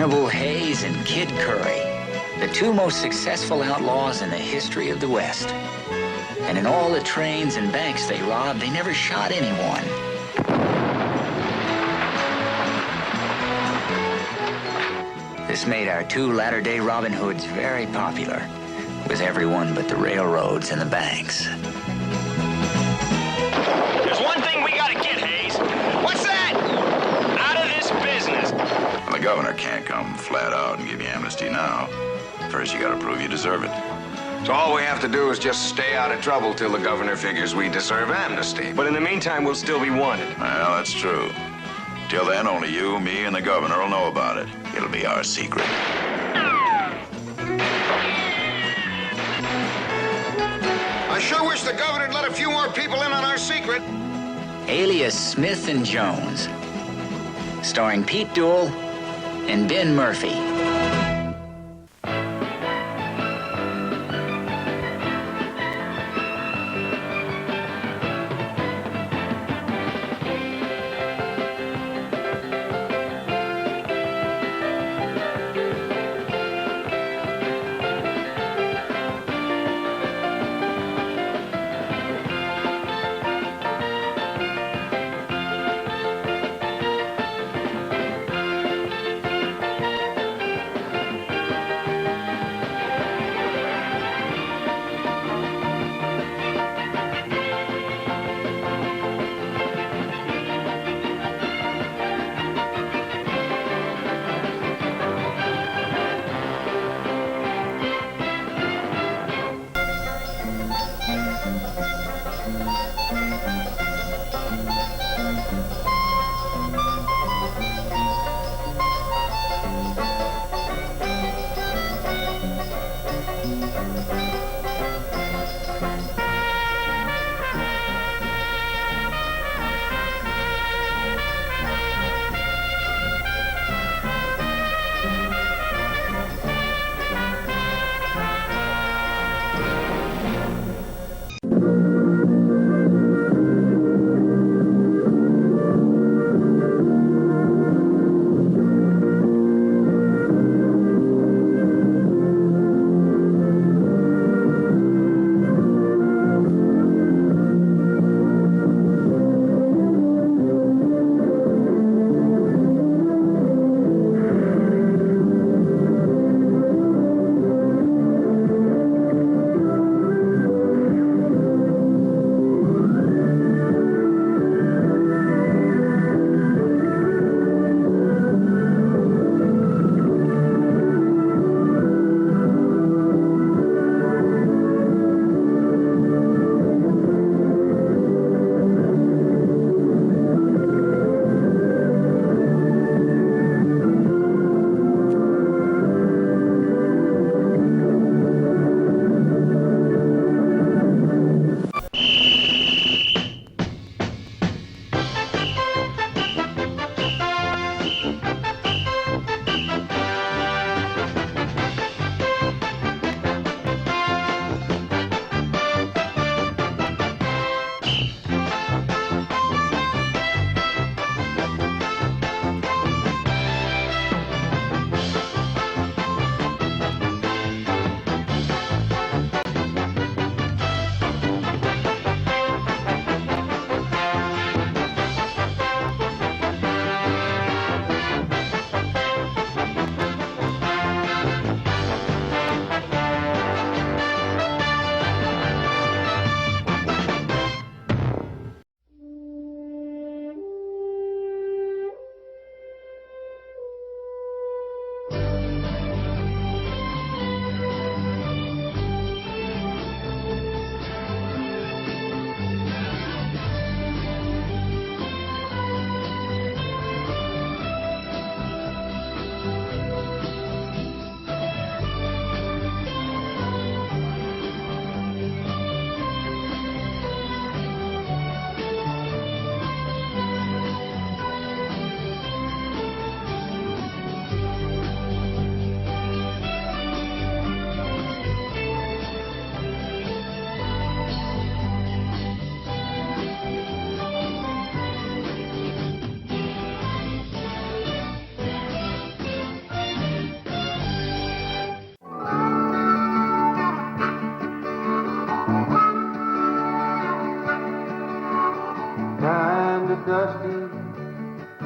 Hannibal Hayes and Kid Curry, the two most successful outlaws in the history of the West. And in all the trains and banks they robbed, they never shot anyone. This made our two latter-day Robin Hoods very popular with everyone but the railroads and the banks. There's one thing we gotta get, Hayes. What's that? Out of this business. Well, the governor can't come flat out and give you amnesty now. First, you gotta prove you deserve it. So all we have to do is just stay out of trouble till the governor figures we deserve amnesty. But in the meantime, we'll still be wanted. Well, that's true. Till then, only you, me, and the governor will know about it. It'll be our secret. I sure wish the governor'd let a few more people in on our secret. Alias Smith and Jones, starring Pete Duell and Ben Murphy.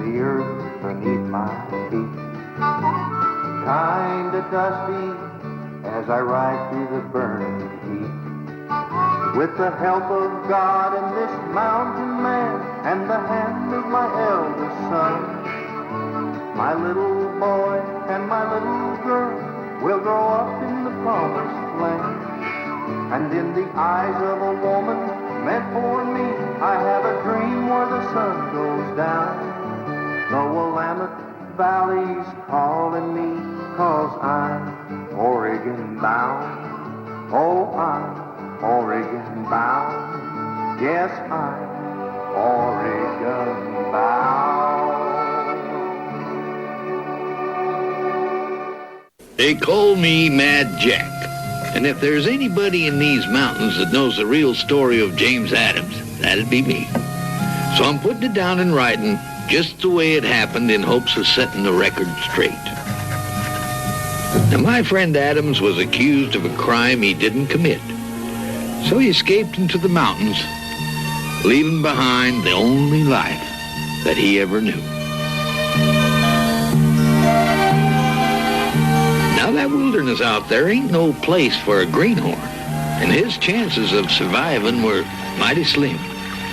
the earth beneath my feet. Kinda dusty as I ride through the burning heat. With the help of God and this mountain man and the hand of my eldest son, my little boy and my little girl will grow up in the promised land. And in the eyes of a woman meant for me, I have a dream where the sun goes down. The Willamette Valley's calling me, 'cause I'm Oregon bound. Oh, I'm Oregon bound. Yes, I'm Oregon bound. They call me Mad Jack. And if there's anybody in these mountains that knows the real story of James Adams, that'd be me. So I'm putting it down in writing just the way it happened in hopes of setting the record straight. Now, my friend Adams was accused of a crime he didn't commit. So he escaped into the mountains, leaving behind the only life that he ever knew. Now, that wilderness out there ain't no place for a greenhorn, and his chances of surviving were mighty slim.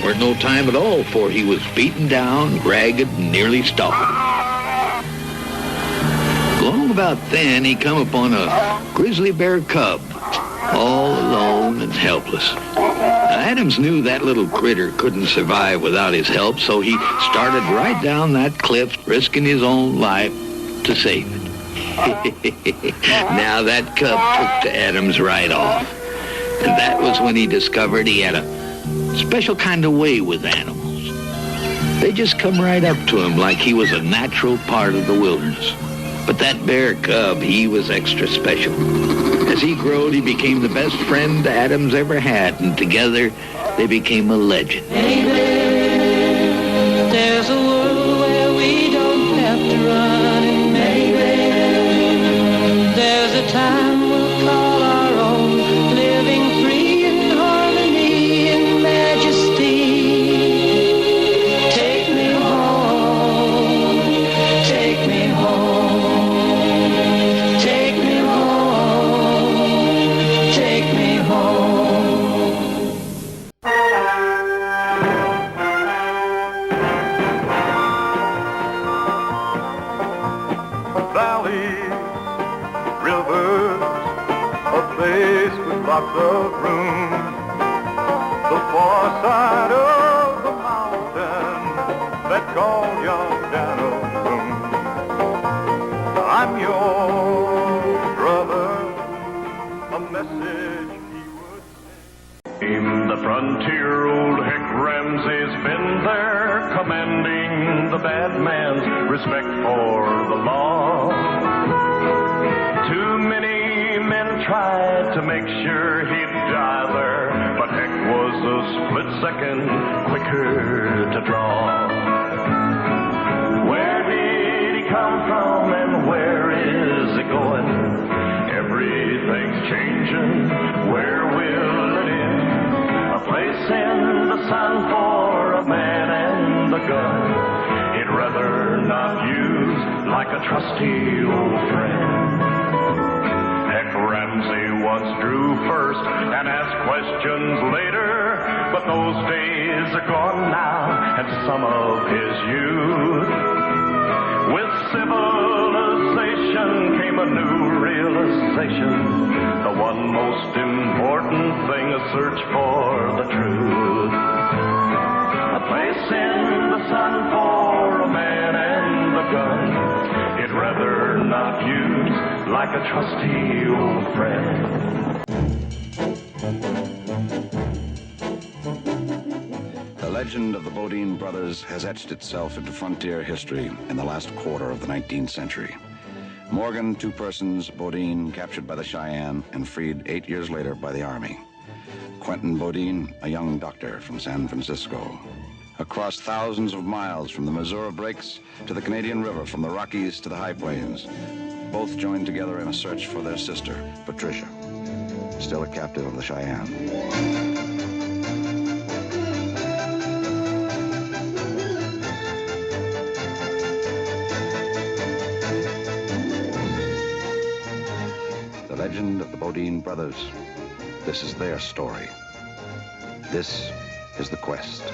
Weren't no time at all for he was beaten down, ragged, and nearly starved. Long about then, he come upon a grizzly bear cub, all alone and helpless. Now, Adams knew that little critter couldn't survive without his help, so he started right down that cliff, risking his own life to save it. Now, that cub took to Adams right off, and that was when he discovered he had a special kind of way with animals. They just come right up to him like he was a natural part of the wilderness. But that bear cub, he was extra special. As he growed, he became the best friend Adams ever had, and together they became a legend. Maybe there's a world where we don't have to run, and maybe there's a time we'll call our own, living free in harmony and majesty. Take me home, take me home, take me home, take me home. Valley, rivers, a place with lots of room. The far side of the mountain that called young Dano Boom. I'm your brother, a message he would send. The frontier, old Heck Ramsey's been there, commanding the bad man's respect for the law. Too many men tried to make sure he'd die there, but Heck was a split second quicker to draw. Where did he come from and where is he going? Everything's changing, where will it end? A place in the sun for a man and a gun he'd rather not use, like a trusty old friend. Heck Ramsey once drew first and asked questions later, but those days are gone now, and some of his youth. With civilization came a new realization. The one most important thing is search for the truth. A place in the sun for a man and a gun he'd rather not use, like a trusty old friend. The legend of the Bodine brothers has etched itself into frontier history in the last quarter of the 19th century. Morgan, two persons, Bodine, captured by the Cheyenne and freed 8 years later by the Army. Quentin Bodine, a young doctor from San Francisco. Across thousands of miles from the Missouri Breaks to the Canadian River, from the Rockies to the High Plains, both joined together in a search for their sister, Patricia, still a captive of the Cheyenne. legend of the Bodine brothers. This is their story. This is The Quest.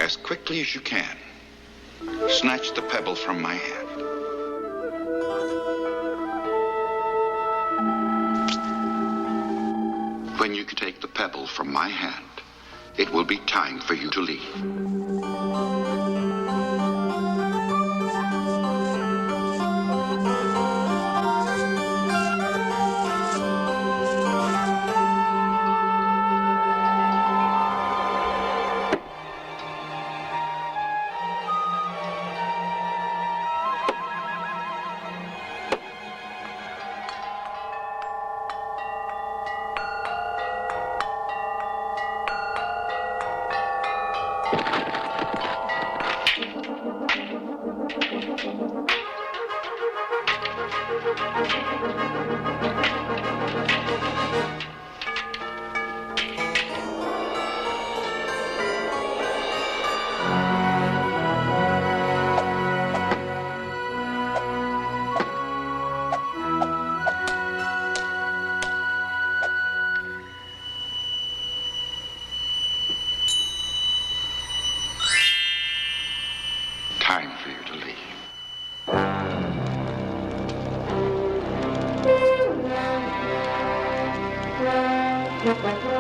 As quickly as you can, snatch the pebble from my hand. When you take the pebble from my hand, it will be time for you to leave. Time for you to leave. Thank you.